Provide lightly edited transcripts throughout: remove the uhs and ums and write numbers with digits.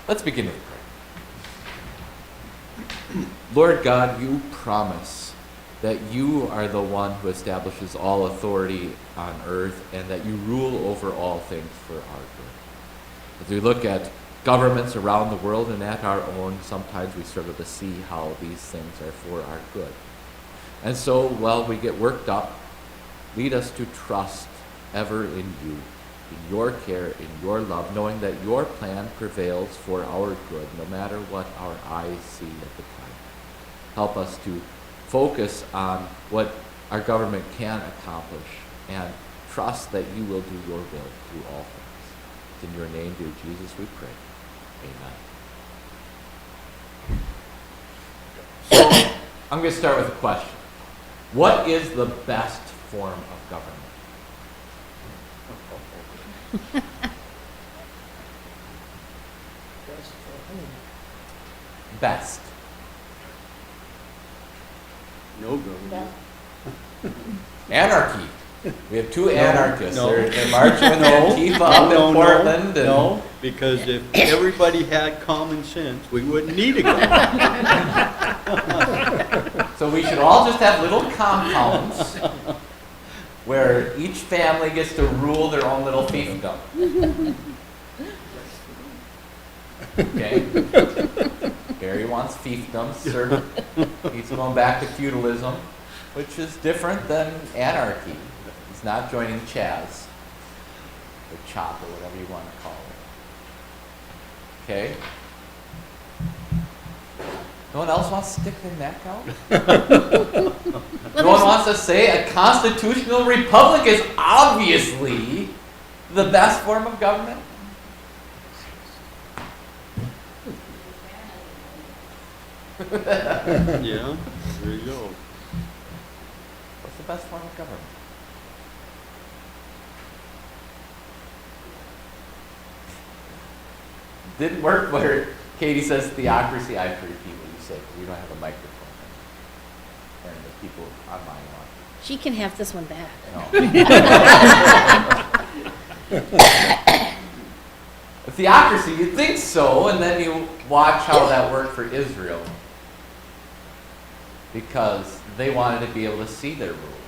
Let's begin with prayer. Lord God, you promise that you are the one who establishes all authority on earth and that you rule over all things for our good. As we look at governments around the world and at our own, sometimes we struggle to see how these things are for our good. And so, while we get worked up, lead us to trust ever in you, in your care, in your love, knowing that your plan prevails for our good, no matter what our eyes see at the time. Help us to focus on what our government can accomplish and trust that you will do your will through all things. It's in your name, dear Jesus, we pray. Amen. So, I'm going to start with a question. What is the best form of government? Best. No government. Anarchy. We have two anarchists. No. They're marching with Antifa up in Portland. No, because if everybody had common sense, we wouldn't need a government. So we should all just have little compounds where each family gets to rule their own little fiefdom. Okay? Barry wants fiefdom. Sir, he's going back to feudalism, which is different than anarchy. He's not joining Chaz, or Chop, or whatever you want to call it. Okay? No one else wants to stick their neck out? No one wants to say a constitutional republic is obviously the best form of government? Yeah, there you go. What's the best form of government? Didn't work where Katie says theocracy. I have to repeat what you said because we don't have a microphone. And the people online want. She can have this one back. No. A theocracy, you'd think so, and then you watch how that worked for Israel. Because they wanted to be able to see their rule.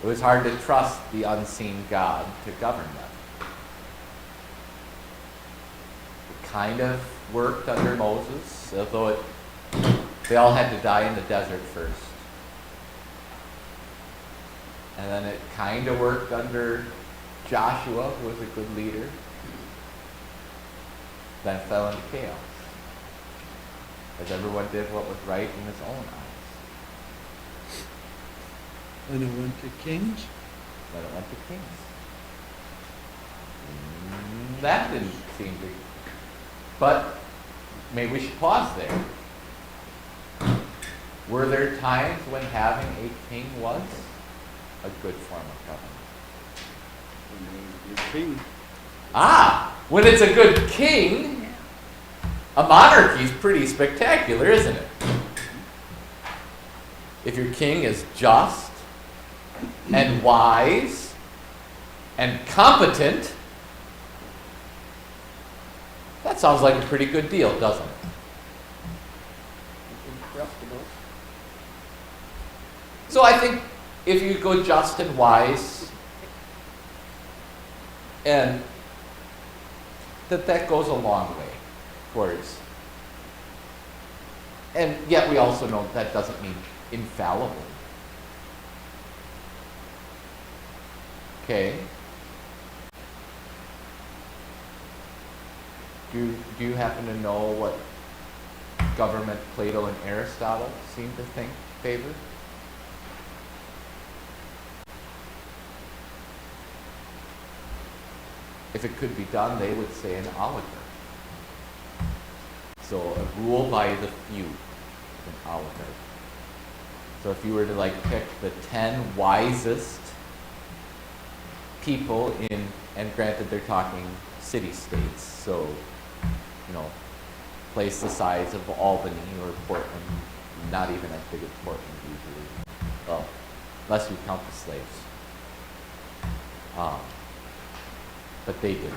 It was hard to trust the unseen God to govern them. It kind of worked under Moses, although they all had to die in the desert first. And then it kind of worked under Joshua, who was a good leader. Then it fell into chaos. As everyone did what was right in his own eyes. And it went to kings? Then it went to kings. That didn't seem to... But maybe we should pause there. Were there times when having a king was a good form of government? King. When it's a good king, a monarchy is pretty spectacular, isn't it? If your king is just and wise and competent, that sounds like a pretty good deal, doesn't it? Incorruptible. So I think if you go just and wise, and that goes a long way towards. And yet we also know that doesn't mean infallible. Okay? Do you happen to know what government Plato and Aristotle seem to think favored? If it could be done, they would say an oligarchy. So a rule by the few, an oligarchy. So if you were to pick the 10 wisest people in, and granted they're talking city-states, so, place the size of Albany or Portland, not even as big as Portland usually. Well, unless you count the slaves. But they didn't.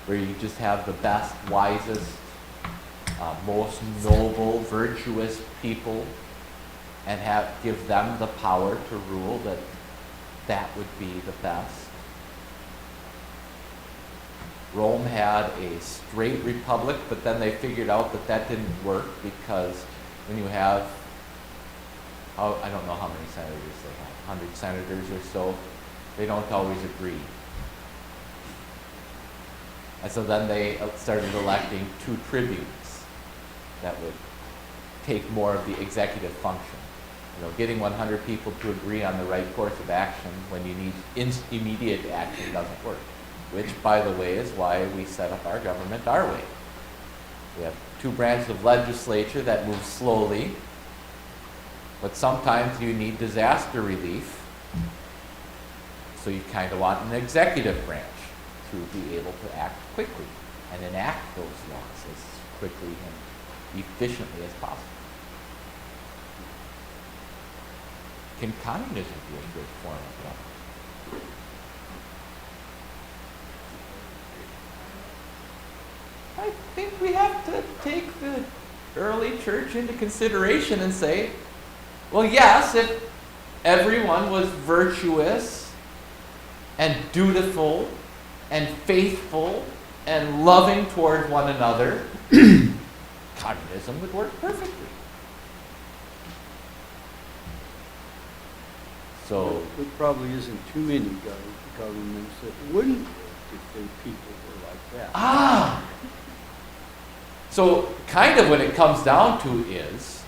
where you just have the best, wisest, most noble, virtuous people, and give them the power to rule, that would be the best. Rome had a straight republic, but then they figured out that didn't work, because when you have, I don't know how many senators they have, 100 senators or so, they don't always agree. And so then they started electing 2 tribunes that would take more of the executive function. Getting 100 people to agree on the right course of action when you need immediate action doesn't work. Which, by the way, is why we set up our government our way. We have 2 branches of legislature that move slowly, but sometimes you need disaster relief, so you kind of want an executive branch to be able to act quickly and enact those laws as quickly and efficiently as possible. Can communism be a good form of government? I think we have to take the early church into consideration and say, well, yes, if everyone was virtuous and dutiful and faithful and loving toward one another, communism would work perfectly. So there probably isn't too many governments that wouldn't work if their people were like that. So kind of what it comes down to is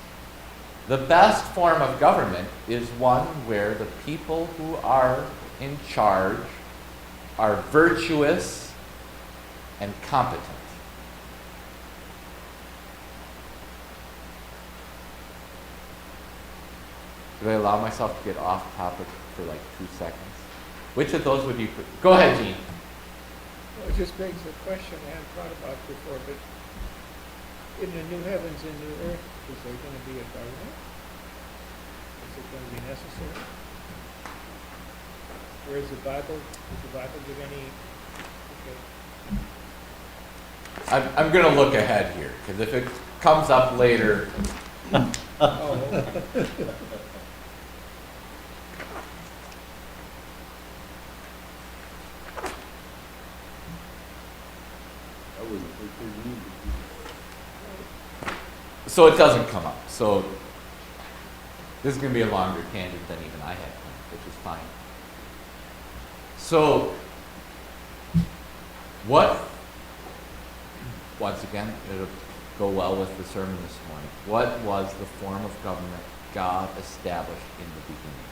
the best form of government is one where the people who are in charge are virtuous and competent. Do I allow myself to get off topic for like 2 seconds? Which of those would you... Go ahead, Gene. Well, it just begs the question I hadn't thought about before, but in the new heavens and new earth, is there going to be a government? Is it going to be necessary? Where is the Bible? Does the Bible give any... Okay. I'm going to look ahead here, because if it comes up later... Oh. So it doesn't come up. So this is going to be a longer tangent than even I had planned, which is fine. So once again, it'll go well with the sermon this morning. What was the form of government God established in the beginning?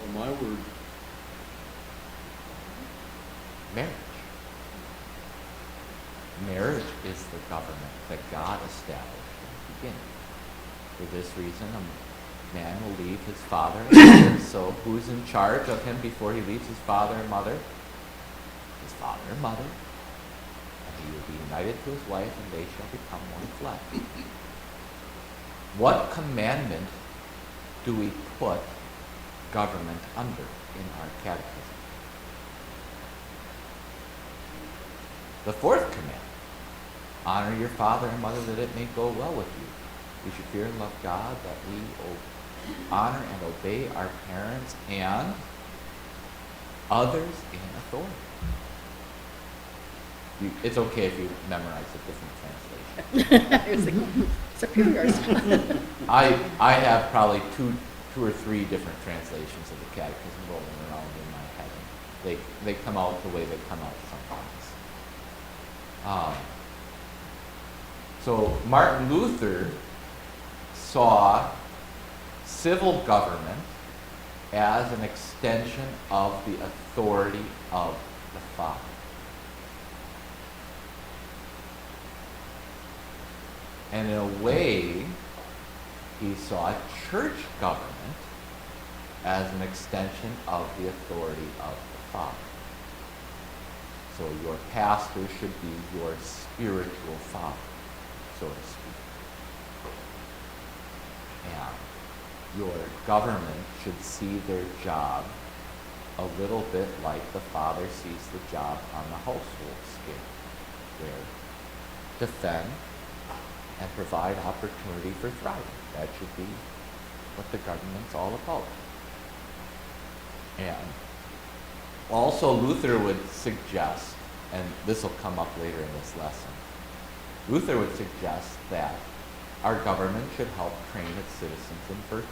Oh, my word. Marriage. Marriage is the government that God established in the beginning. For this reason, a man will leave his father and mother. So who's in charge of him before he leaves his father and mother? His father and mother. And he will be united to his wife, and they shall become one flesh. What commandment do we put government under in our catechism? The 4th commandment. Honor your father and mother that it may go well with you. We should fear and love God, that we honor and obey our parents and others in authority. It's okay if you memorize a different translation. I was like, superiors. I have probably two or three different translations of the catechism rolling around in my head. They come out the way they come out sometimes. So Martin Luther saw civil government as an extension of the authority of the Father. And in a way, he saw church government as an extension of the authority of the Father. So your pastor should be your spiritual father, so to speak. And your government should see their job a little bit like the father sees the job on the household scale, where defend and provide opportunity for thriving. That should be what the government's all about. And also Luther would suggest, and this will come up later in this lesson, Luther would suggest that our government should help train its citizens in virtue.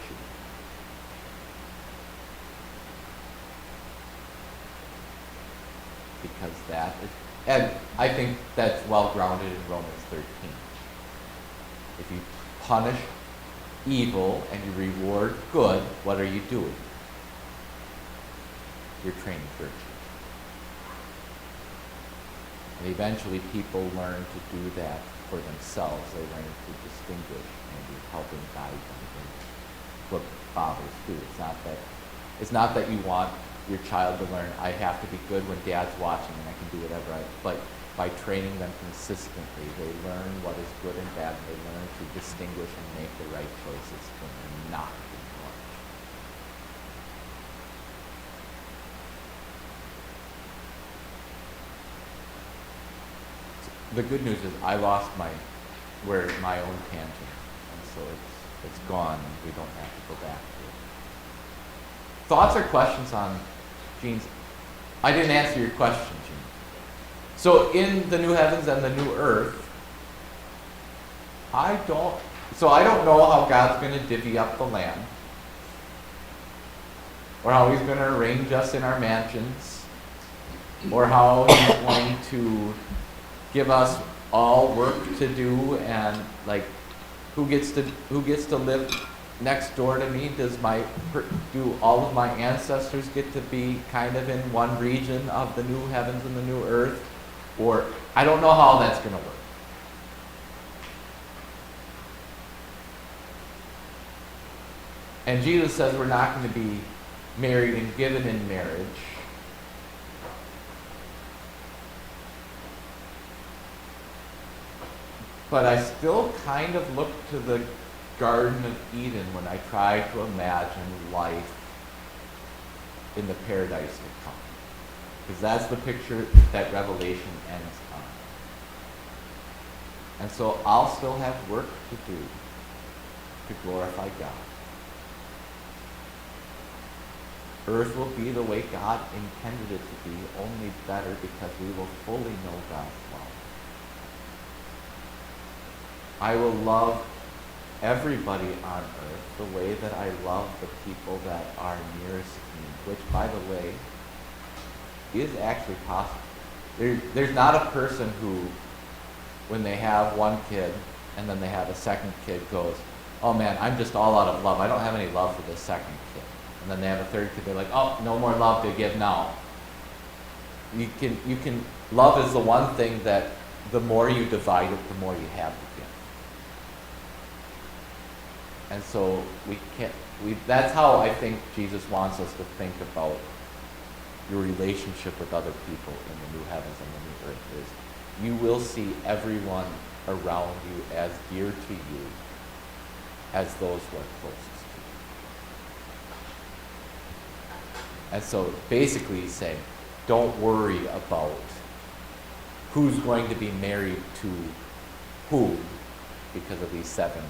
Because that is, and I think that's well grounded in Romans 13. If you punish evil and you reward good, what are you doing? You're training virtue. And eventually people learn to do that for themselves. They learn to distinguish, and you're helping guide them in what fathers do. It's not that you want your child to learn, I have to be good when dad's watching and I can do whatever but by training them consistently, they learn what is good and bad, and they learn to distinguish and make the right choices when they're not being watched. The good news is I lost my own tangent, and so it's gone, and we don't have to go back to it. Thoughts or questions on Gene's? I didn't answer your question, Gene. So in the new heavens and the new earth, I don't know how God's going to divvy up the land, or how he's going to arrange us in our mansions, or how he's going to give us all work to do, and like who gets to live next door to me. Do all of my ancestors get to be kind of in one region of the new heavens and the new earth? Or I don't know how that's going to work. And Jesus says we're not going to be married and given in marriage. But I still kind of look to the Garden of Eden when I try to imagine life in the paradise to come. Because that's the picture that Revelation ends on. And so I'll still have work to do to glorify God. Earth will be the way God intended it to be, only better because we will fully know God's love. I will love everybody on earth the way that I love the people that are nearest to me, which, by the way, is actually possible. There's not a person who, when they have one kid and then they have a second kid, goes, oh man, I'm just all out of love. I don't have any love for this second kid. And then they have a third kid, they're like, oh, no more love to give now. Love is the one thing that the more you divide it, the more you have to give. And so that's how I think Jesus wants us to think about your relationship with other people in the new heavens and the new earth is you will see everyone around you as dear to you as those who are closest to you. And so basically he's saying, don't worry about who's going to be married to whom because of these seven,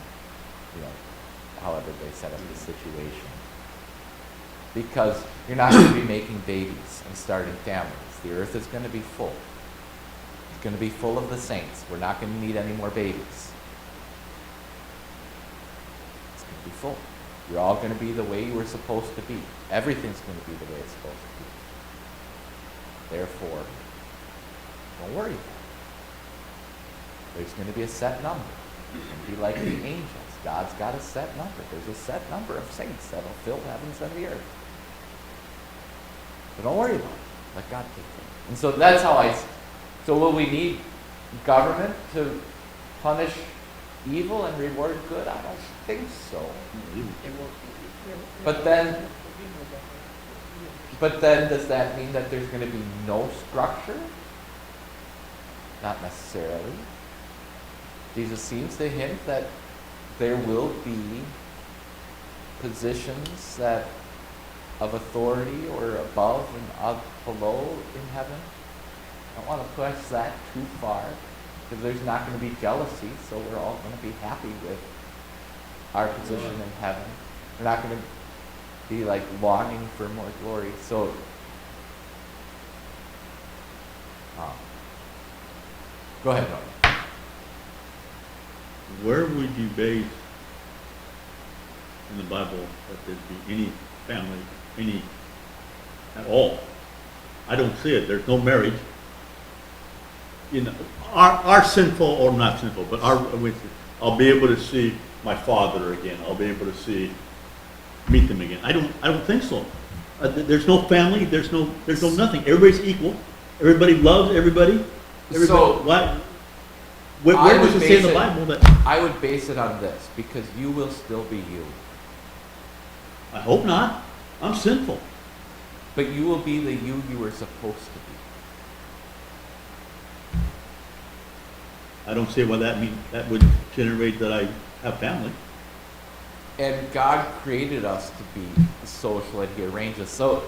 however they set up the situation. Because you're not going to be making babies and starting families. The earth is going to be full. It's going to be full of the saints. We're not going to need any more babies. It's going to be full. You're all going to be the way you were supposed to be. Everything's going to be the way it's supposed to be. Therefore, don't worry about it. There's going to be a set number. It's going to be like the angels. God's got a set number. There's a set number of saints that will fill heavens and the earth. But don't worry about it. Let God take care. And so that's how so will we need government to punish evil and reward good? I don't think so. But then does that mean that there's going to be no structure? Not necessarily. Jesus seems to hint that there will be positions of authority or above and below in heaven. I don't want to push that too far because there's not going to be jealousy, so we're all going to be happy with our position in heaven. We're not going to be like longing for more glory. So, go ahead, Norman. Where would you base in the Bible that there'd be any family, any at all? I don't see it. There's no marriage. You know, our sinful or not sinful, but I'll be able to see my father again. I'll be able to meet them again. I don't think so. There's no family. There's no nothing. Everybody's equal. Everybody loves everybody. So, where does it say in the Bible that? I would base it on this, because you will still be you. I hope not. I'm sinful. But you will be the you were supposed to be. I don't see why that would generate that I have family. And God created us to be social, and He arranged us. So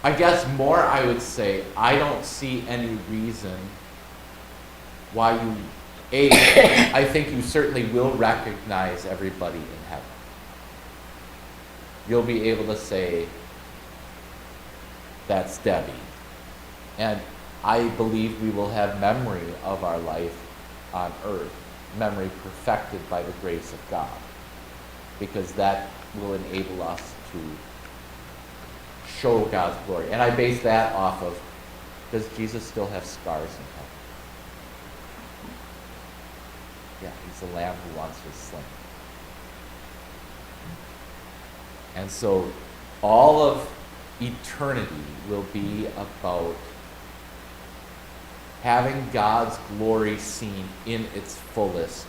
I guess more I would say, I don't see any reason why I think you certainly will recognize everybody in heaven. You'll be able to say, that's Debbie. And I believe we will have memory of our life on earth, memory perfected by the grace of God, because that will enable us to show God's glory. And I base that off of, does Jesus still have scars in heaven? Yeah, He's the Lamb who once was slain. And so all of eternity will be about having God's glory seen in its fullest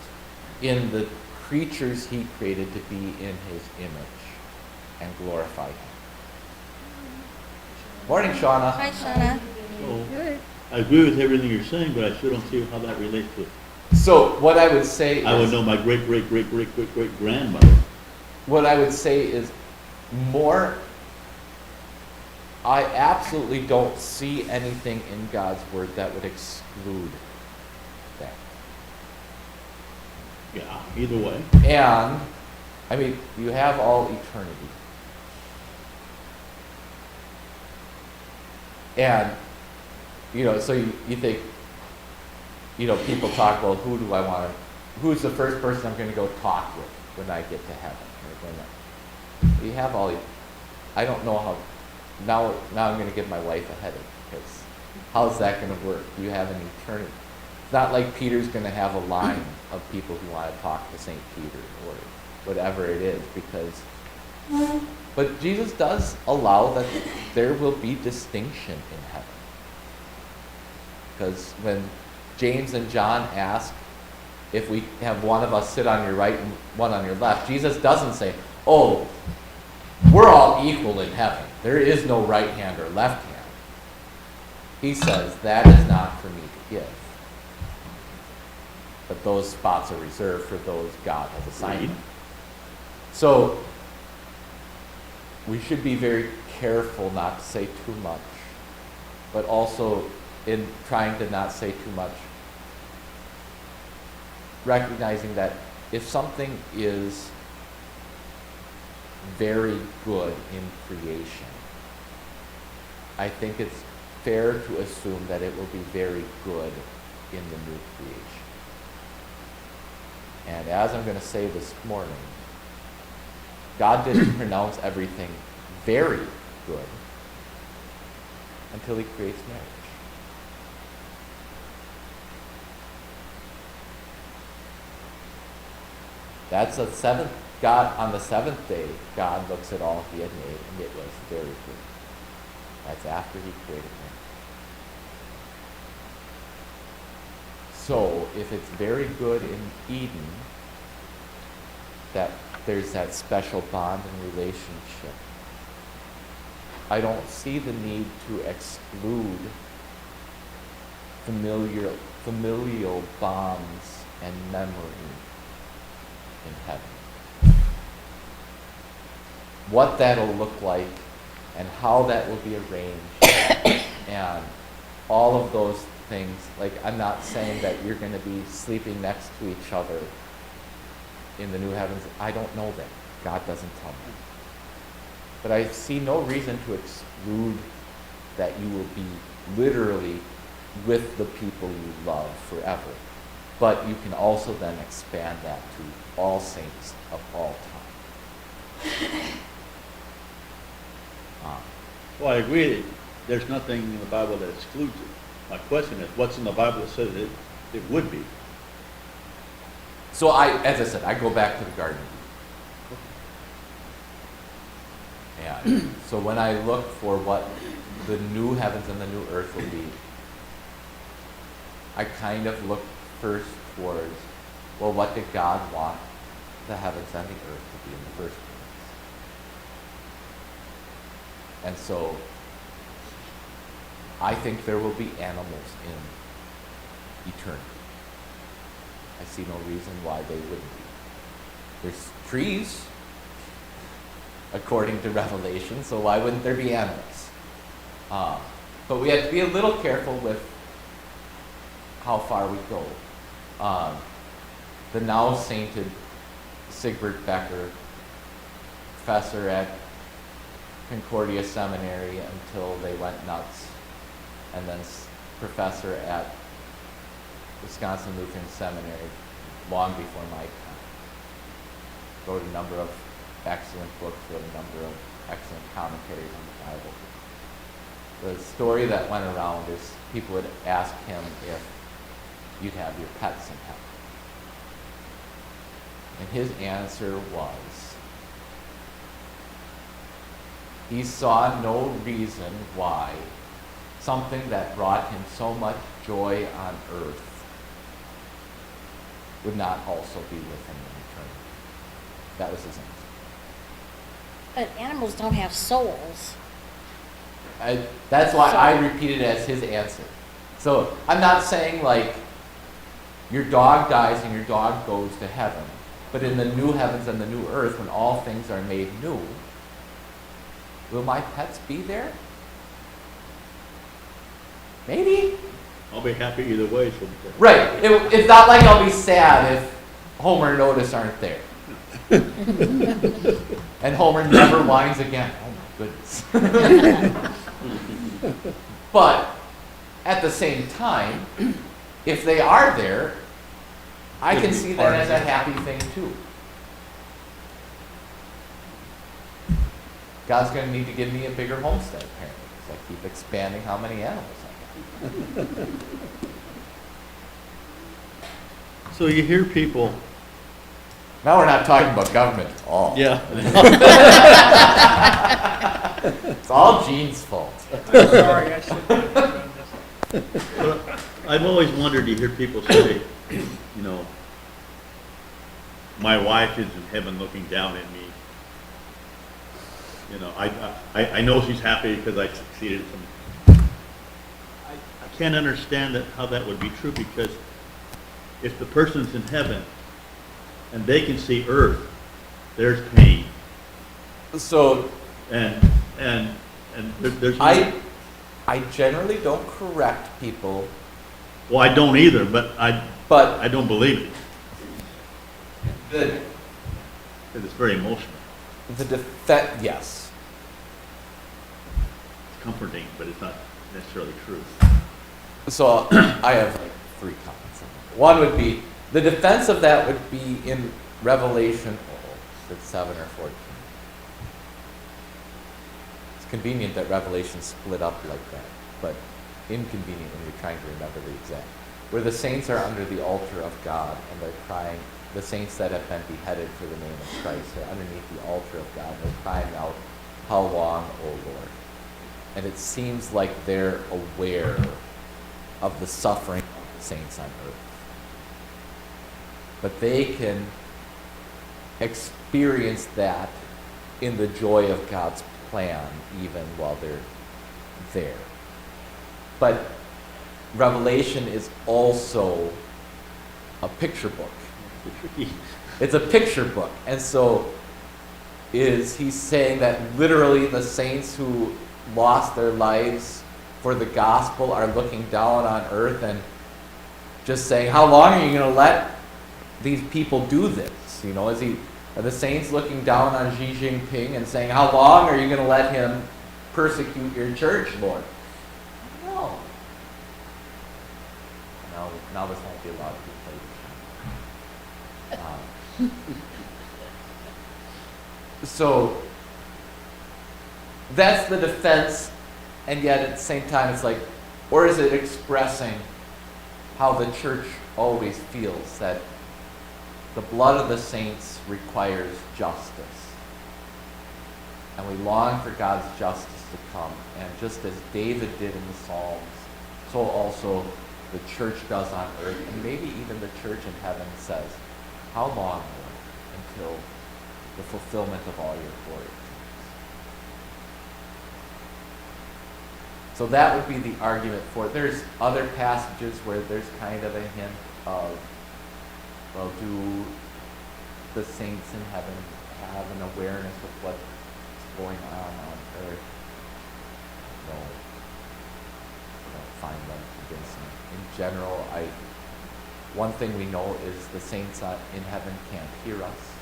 in the creatures He created to be in His image and glorify Him. Morning, Shauna. Hi, Shauna. So, Good. I agree with everything you're saying, but I still don't see how that relates to it. So what I would say is, I would know my great-great-great-great-great-grandmother. what I would say is more, I absolutely don't see anything in God's Word that would exclude that. Yeah, either way. And, I mean, you have all eternity. And, so you think, people talk, well, who's the first person I'm going to go talk with when I get to heaven? You have all, I don't know how, now I'm going to give my wife a headache, because how's that going to work? You have an eternity. It's not like Peter's going to have a line of people who want to talk to St. Peter or whatever it is, but Jesus does allow that there will be distinction in heaven. Because when James and John ask if we have one of us sit on your right and one on your left, Jesus doesn't say, oh, we're all equal in heaven. There is no right hand or left hand. He says, that is not for me to give. But those spots are reserved for those God has assigned them. So, we should be very careful not to say too much, but also in trying to not say too much, recognizing that if something is very good in creation, I think it's fair to assume that it will be very good in the new creation. And as I'm going to say this morning, God didn't pronounce everything very good until He creates marriage. That's the seventh. God, on the seventh day, God looks at all He had made, and it was very good. That's after He created marriage. So, if it's very good in Eden, that there's that special bond and relationship, I don't see the need to exclude familial bonds and memory in heaven. what that'll look like and how that will be arranged and all of those things. Like, I'm not saying that you're going to be sleeping next to each other in the new heavens. I don't know that. God doesn't tell me. But I see no reason to exclude that you will be literally with the people you love forever. But you can also then expand that to all saints of all time. Well, I agree, there's nothing in the Bible that excludes it. My question is, what's in the Bible that says it would be? So as I said, I go back to the Garden of Eden. And so when I look for what the new heavens and the new earth will be, I kind of look first towards, well, what did God want the heavens and the earth to be in the first place? And so I think there will be animals in eternity. I see no reason why they wouldn't be. There's trees, according to Revelation, so why wouldn't there be animals? But we have to be a little careful with how far we go. The now sainted Sigbert Becker, professor at Concordia Seminary until they went nuts, and then professor at Wisconsin Lutheran Seminary long before my time. Wrote a number of excellent books, wrote a number of excellent commentaries on the Bible. The story that went around is people would ask him if you'd have your pets in heaven. And his answer was, he saw no reason why something that brought him so much joy on earth would not also be with him in eternity. That was his answer. But animals don't have souls. That's why I repeat it as his answer. So I'm not saying like your dog dies and your dog goes to heaven, but in the new heavens and the new earth, when all things are made new, will my pets be there? Maybe. I'll be happy either way. So Right. It's not like I'll be sad if Homer and Otis aren't there. And Homer never whines again. Oh my goodness. But at the same time, if they are there, I can see that as a happy thing too. God's going to need to give me a bigger homestead, apparently, because I keep expanding how many animals I have. So you hear people. Now we're not talking about government at all. Yeah. It's all Gene's fault. I'm sorry, I shouldn't have done this. But I've always wondered to hear people say, you know, my wife is in heaven looking down at me. You know, I know she's happy because I succeeded. I can't understand how that would be true, because if the person's in heaven and they can see earth, there's pain. So And there's I generally don't correct people, well, I don't either, but but I don't believe it. the Because it's very emotional. yes. It's comforting, but it's not necessarily true. So I have like 3 comments. One would be, the defense of that would be in Revelation, it's 7 or 14. It's convenient that Revelation split up like that, but inconvenient when you're trying to remember the exact. Where the saints are under the altar of God and they're crying, the saints that have been beheaded for the name of Christ are underneath the altar of God and they're crying out, "How long, O Lord?" And it seems like they're aware of the suffering of the saints on earth. But they can experience that in the joy of God's plan even while they're there. But Revelation is also a picture book. It's a picture book. And so is he's saying that literally the saints who lost their lives for the gospel are looking down on earth and just saying, how long are you going to let these people do this? You know, are the saints looking down on Xi Jinping and saying, how long are you going to let him persecute your church, Lord? No. Now this won't be allowed to be played. So that's the defense, and yet at the same time it's like, or is it expressing how the church always feels that the blood of the saints requires justice, and we long for God's justice to come, and just as David did in the Psalms, so also the church does on earth, and maybe even the church in heaven says, how long, Lord, until the fulfillment of all your glory? So that would be the argument for it. There's other passages where there's kind of a hint of, well, do the saints in heaven have an awareness of what's going on earth? No. I don't find them convincing. In general, one thing we know is the saints in heaven can't hear us.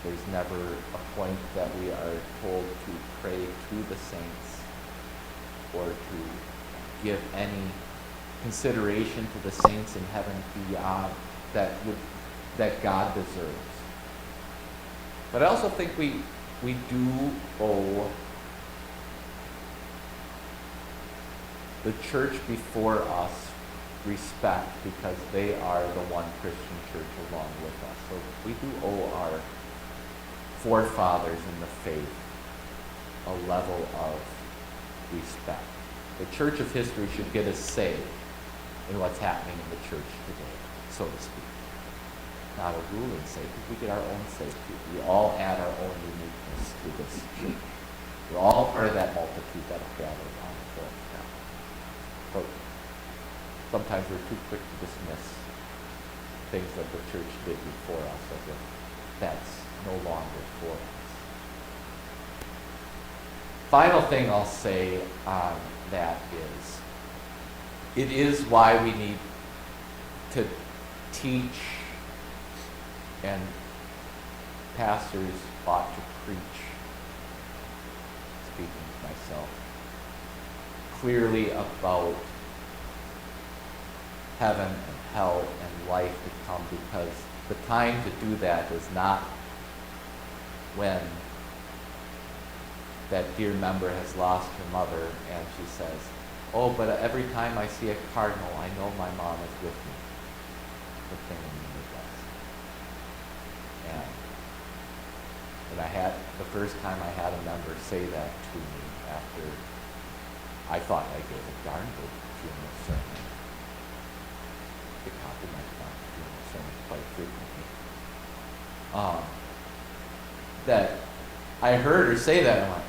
There's never a point that we are told to pray to the saints or to give any consideration to the saints in heaven beyond that God deserves. But I also think we do owe the church before us respect, because they are the one Christian church along with us. So we do owe our forefathers in the faith a level of respect. The church of history should get a say in what's happening in the church today, so to speak. Not a ruling say, because we get our own say too. We all add our own uniqueness to this church. We're all part of that multitude that will gather around the throne of God. But sometimes we're too quick to dismiss things that the church did before us as if that's no longer for us. Final thing I'll say on that is, it is why we need to teach, and pastors ought to preach, speaking to myself, clearly about heaven and hell and life to come, because the time to do that is not when that dear member has lost her mother and she says, oh, but every time I see a cardinal, I know my mom is with me. The thing in the Midwest. And the first time I had a member say that to me after I thought I gave a darn good funeral sermon. They compliment my funeral sermon quite frequently. That I heard her say that, and I'm like,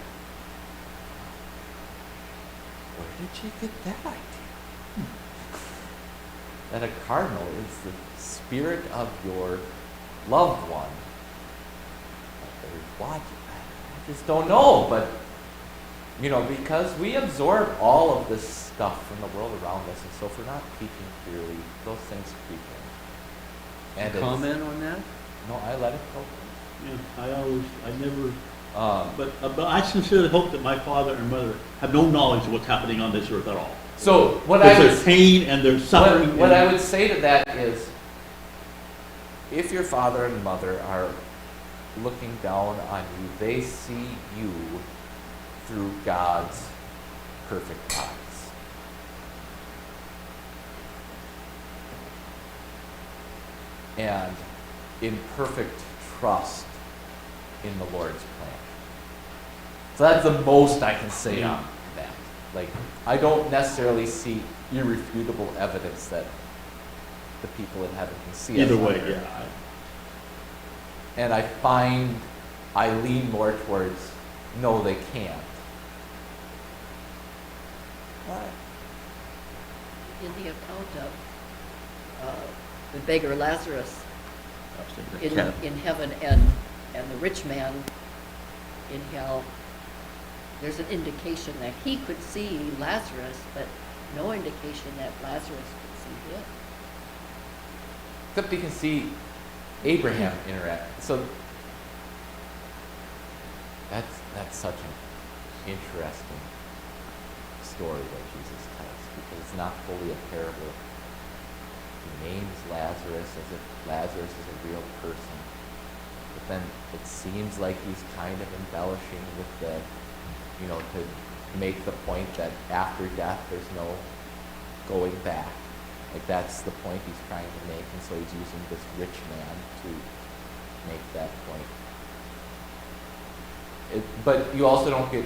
where did she get that idea? That a cardinal is the spirit of your loved one. Why? I just don't know, but because we absorb all of this stuff from the world around us, and so if we're not teaching clearly, those things creep in. And Comment on that? No, I let it go. Yeah, I never. But I sincerely hope that my father and mother have no knowledge of what's happening on this earth at all. So There's pain and there's suffering. What I would say to that is, if your father and mother are looking down on you, they see you through God's perfect eyes. And in perfect trust in the Lord's plan. So that's the most I can say on that. Like, I don't necessarily see irrefutable evidence that the people in heaven can see us. Either way, under. yeah. And I lean more towards, no, they can't. In the account of the beggar Lazarus in heaven, and and the rich man in hell, there's an indication that he could see Lazarus, but no indication that Lazarus could see him. Except you can see Abraham interact. So that's such an interesting story that Jesus tells, because it's not fully a parable. He names Lazarus as if Lazarus is a real person. But then it seems like he's kind of embellishing with the, to make the point that after death there's no going back. Like that's the point he's trying to make, and so he's using this rich man to make that point. But you also don't get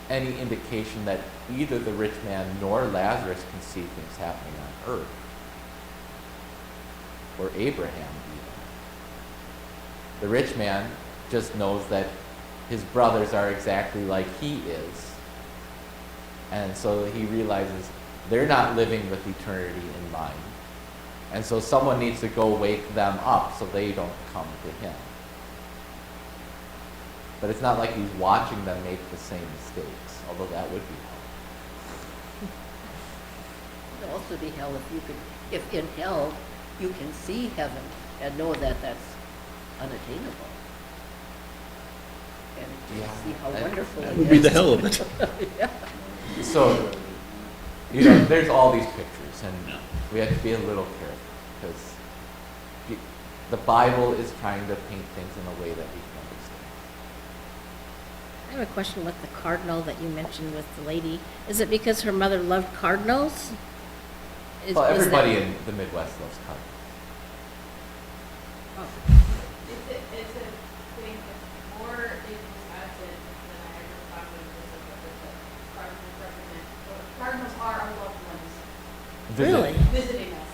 any indication that either the rich man nor Lazarus can see things happening on earth, or Abraham even. The rich man just knows that his brothers are exactly like he is, and so he realizes they're not living with eternity in mind, and so someone needs to go wake them up so they don't come to him. But it's not like he's watching them make the same mistakes, although that would be hell. It would also be hell if in hell you can see heaven and know that that's unattainable. And you Yeah, see how that- wonderful That it would be the is. hell of it. Yeah. So, there's all these pictures, and Yeah. we have to be a little careful, because the Bible is trying to paint things in a way that we can understand. I have a question with the cardinal that you mentioned with the lady. Is it because her mother loved cardinals? Well, everybody in the Midwest loves cardinals. It's a thing that's more in Wisconsin than I ever thought it was that cardinals represent, or cardinals are our loved ones Really? visiting us.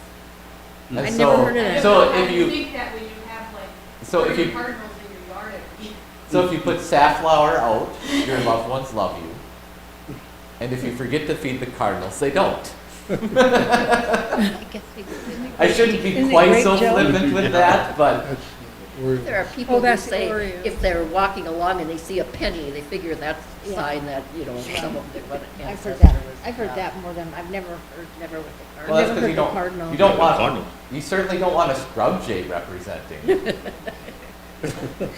And I so, never heard of that. So I if you think that when you have like So if 30 you- cardinals in your yard every week. so if you put safflower out, your loved ones love you, and if you forget to feed the cardinals, they don't. I guess we did. I shouldn't be Isn't it quite great, so Joe? flippant with that, but That's where There are people Oh, who that's say Oreos. if they're walking along and they see a penny, they figure that's a Yeah. sign that, some of their what I've heard ancestor that. was. I've heard yeah. that more than, I've never heard, never with the cardinal. well, that's Never because heard you the don't cardinal. you don't want Cardinals. you certainly don't want a scrub jay representing.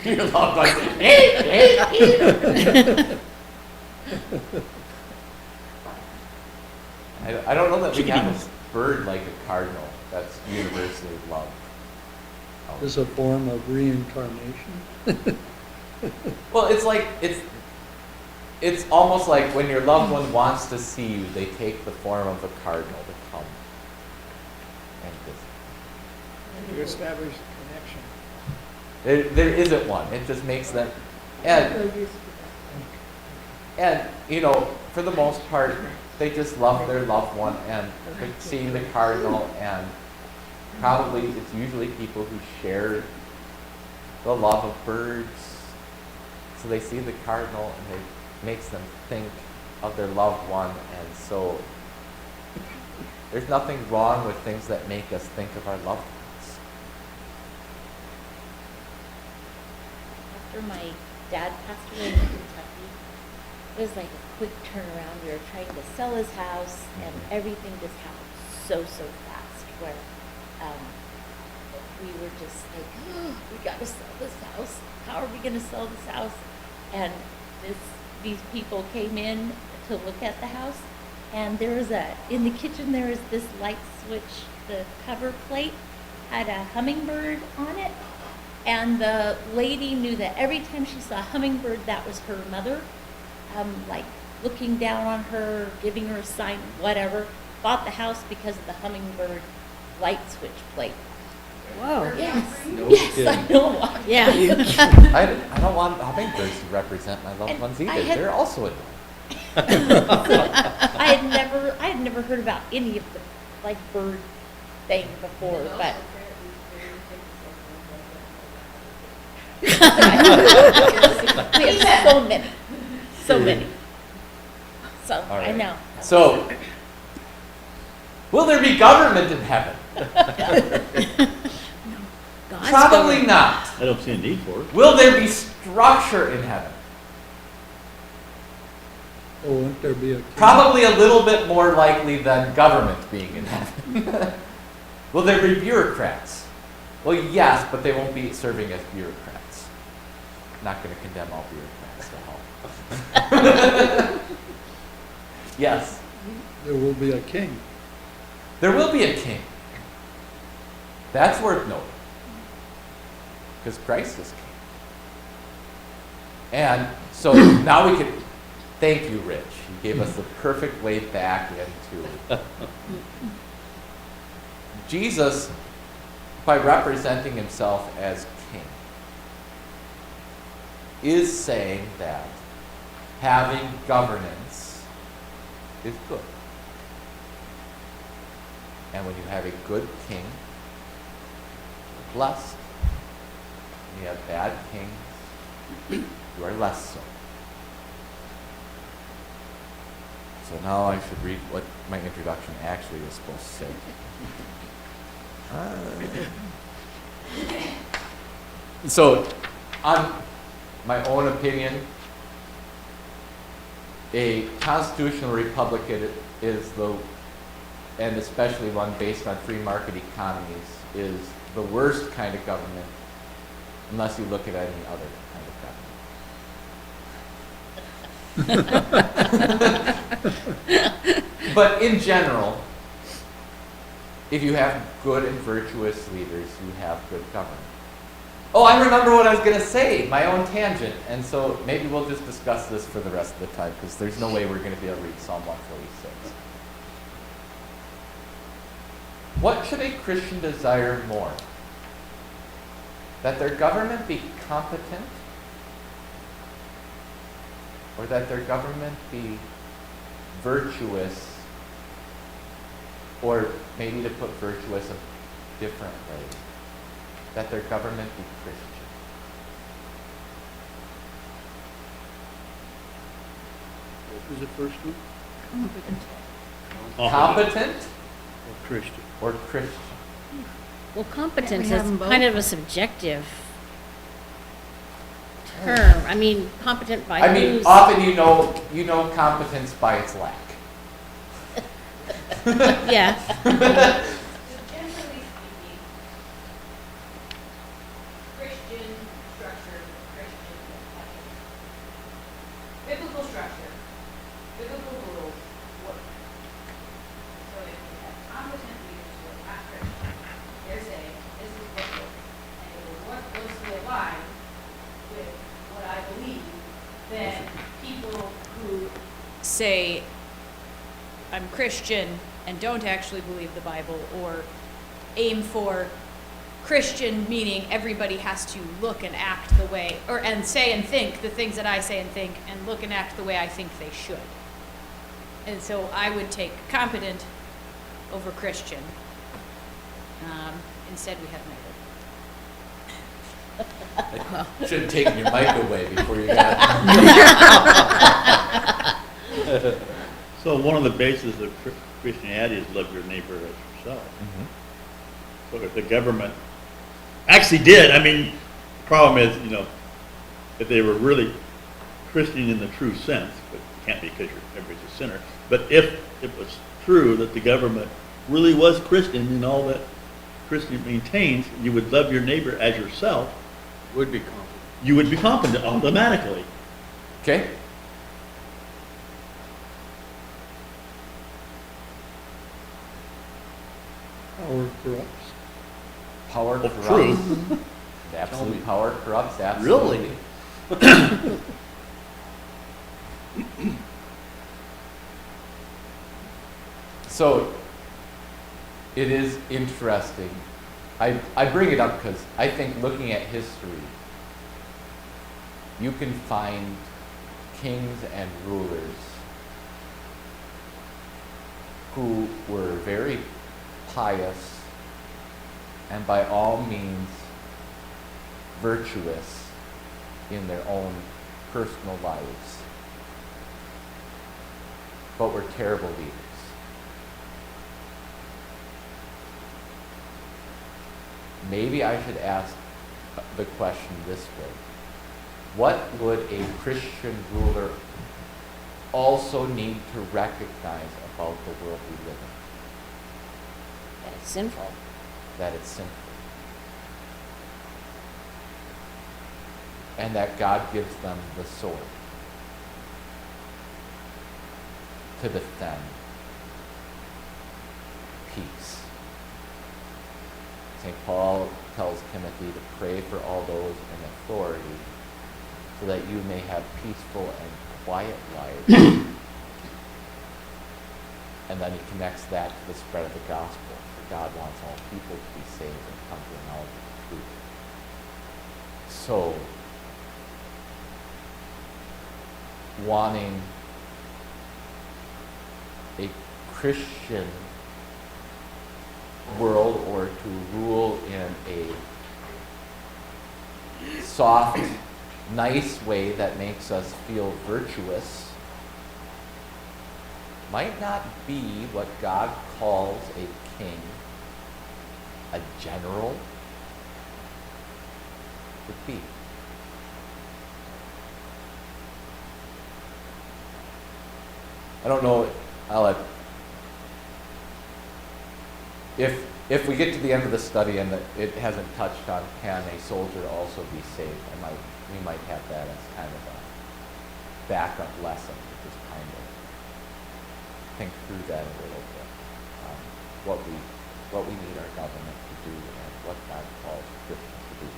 Your loved ones. I don't know that we Chicken have eaters. a bird like a cardinal that's universally loved. is a form of reincarnation. Well, it's almost like when your loved one wants to see you, they take the form of a cardinal to come and visit. You establish a connection. There isn't one. It just makes them, and for the most part, they just love their loved one, and seeing the cardinal, and probably it's usually people who share the love of birds. So they see the cardinal, and it makes them think of their loved one, and so there's nothing wrong with things that make us think of our loved ones. After my dad passed away in Kentucky, it was like a quick turnaround. We were trying to sell his house, and everything just happened so fast. Where we were just like, oh, we got to sell this house. How are we going to sell this house? And these people came in to look at the house, and there was in the kitchen there was this light switch. The cover plate had a hummingbird on it. And the lady knew that every time she saw a hummingbird, that was her mother, like looking down on her, giving her a sign, whatever. Bought the house because of the hummingbird light switch plate. Whoa. Yes, No yes, kidding. I know why. Yeah. I don't want hummingbirds to represent my loved And ones I either. had- They're also annoying. I had never heard about any of the like bird thing before, And but also apparently we have so many, so many. So All I right. know. So, will there be government in heaven? God Probably government. not. I don't see a need for it. Will there be structure in heaven? Oh, wouldn't there be a king? Probably a little bit more likely than government being in heaven. Will there be bureaucrats? Well, yes, but they won't be serving as bureaucrats. Not going to condemn all bureaucrats to hell. Yes, There will be a king. there will be a king. That's worth noting. Because Christ is king. And so now we can thank you, Rich. You gave us the perfect way back into Jesus, by representing himself as king, is saying that having governance is good. And when you have a good king, you're blessed. When you have bad kings, you are less so. So now I should read what my introduction actually is supposed to say. So, on my own opinion, a constitutional republic is the, and especially one based on free market economies, is the worst kind of government, unless you look at any other kind of government. But in general, if you have good and virtuous leaders, you have good government. Oh, I remember what I was going to say, my own tangent. And so maybe we'll just discuss this for the rest of the time, because there's no way we're going to be able to read Psalm 146. What should a Christian desire more? That their government be competent? Or that their government be virtuous? Or maybe to put virtuous a different way, that their government be Christian. What was the first one? Competent Or Christian? or Christian? Well, competence have them is both? kind of a subjective term. I mean, competent by I mean, whose? often you know competence by its lack. Yeah. Generally speaking, Christian structure, Christian ethics, biblical structure, biblical rules work. So if you have competent leaders who are not Christian, they're saying, this is what works. And if it work closely aligned with what I believe, then people who say, I'm Christian and don't actually believe the Bible, or aim for Christian meaning everybody has to look and act the way, or and say and think the things that I say and think, and look and act the way I think they should. And so I would take competent over Christian. Instead, we have neither. I should have taken your mic away before you got it. So one of the bases of Christianity is love your neighbor as yourself. So if the government actually did, I mean, the problem is, if they were really Christian in the true sense, but it can't be because everybody's a sinner, but if it was true that the government really was Christian in all that Christian maintains, you would love your neighbor as yourself, Would be competent. you would be competent automatically. Okay? Power corrupts. Power Well, corrupts. true. Absolute power corrupts, absolutely. Really? So, it is interesting. I bring it up because I think looking at history, you can find kings and rulers who were very pious and by all means virtuous in their own personal lives, but were terrible leaders. Maybe I should ask the question this way. What would a Christian ruler also need to recognize about the world we live in? That it's sinful. That it's sinful. And that God gives them the sword to defend peace. St. Paul tells Timothy to pray for all those in authority so that you may have peaceful and quiet lives. And then he connects that to the spread of the gospel. For God wants all people to be saved and come to a knowledge of the truth. So, wanting a Christian world or to rule in a soft, nice way that makes us feel virtuous might not be what God calls a king, a general, would be. I don't know, if we get to the end of the study and it hasn't touched on can a soldier also be saved, we might have that as kind of a backup lesson to just kind of think through that a little bit. What we need our government to do and what God calls Christians to do.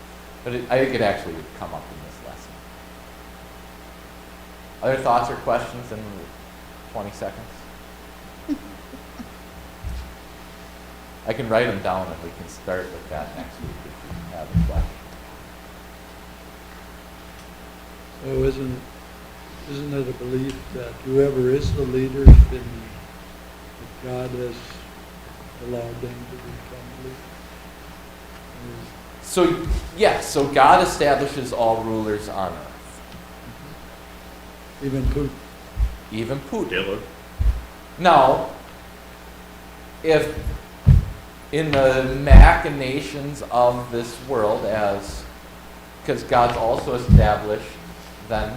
But I think it actually would come up in this lesson. Other thoughts or questions in 20 seconds? I can write them down and we can start with that next week if you have a question. So isn't it a belief that whoever is the leader, then God has allowed them to become leaders? So, yes, so God establishes all rulers on earth. Even Putin. Even Putin. Hitler. Now, if in the machinations of this world, because God's also established then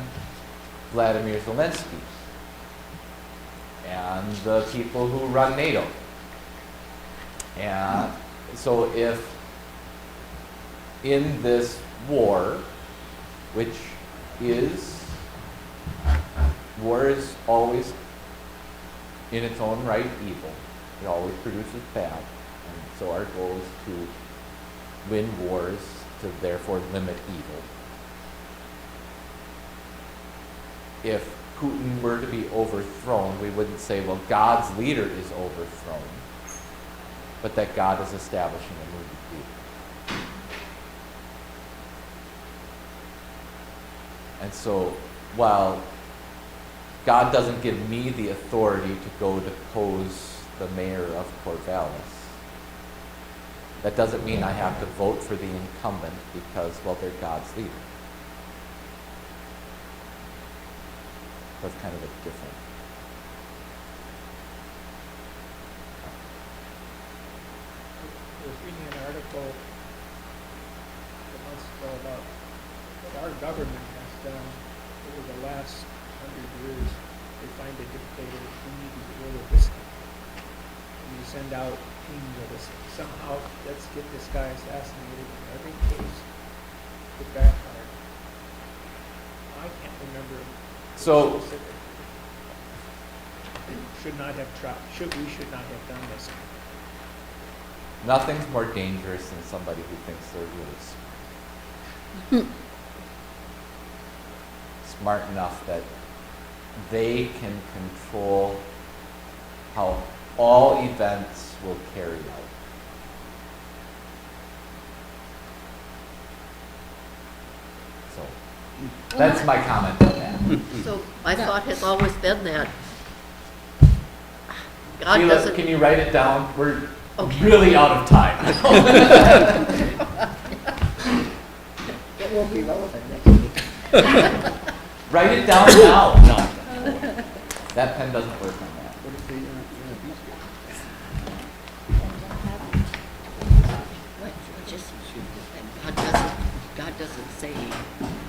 Vladimir Zelensky and the people who run NATO. And so if in this war, which war is always in its own right evil. It always produces bad. And so our goal is to win wars, to therefore limit evil. If Putin were to be overthrown, we wouldn't say, well, God's leader is overthrown, but that God is establishing a new leader. And so, while God doesn't give me the authority to go depose the mayor of Corvallis, that doesn't mean I have to vote for the incumbent because, well, they're God's leader. That's kind of a different. I was reading an article a month ago about what our government has done over the last 100 years. They find a dictator who needs to get rid of this guy. And you send out teams of this. Somehow, let's get this guy assassinated. In every case, it backfired. I can't remember. So, Should not have tried. We should not have done this. nothing's more dangerous than somebody who thinks they're really smart enough that they can control how all events will carry out. So, that's my comment on that. So my thought has always been that God Sheila, doesn't. can you write it down? We're Okay. really out of time. It won't be relevant next week. Write it down now. No. That pen doesn't work on that. God doesn't say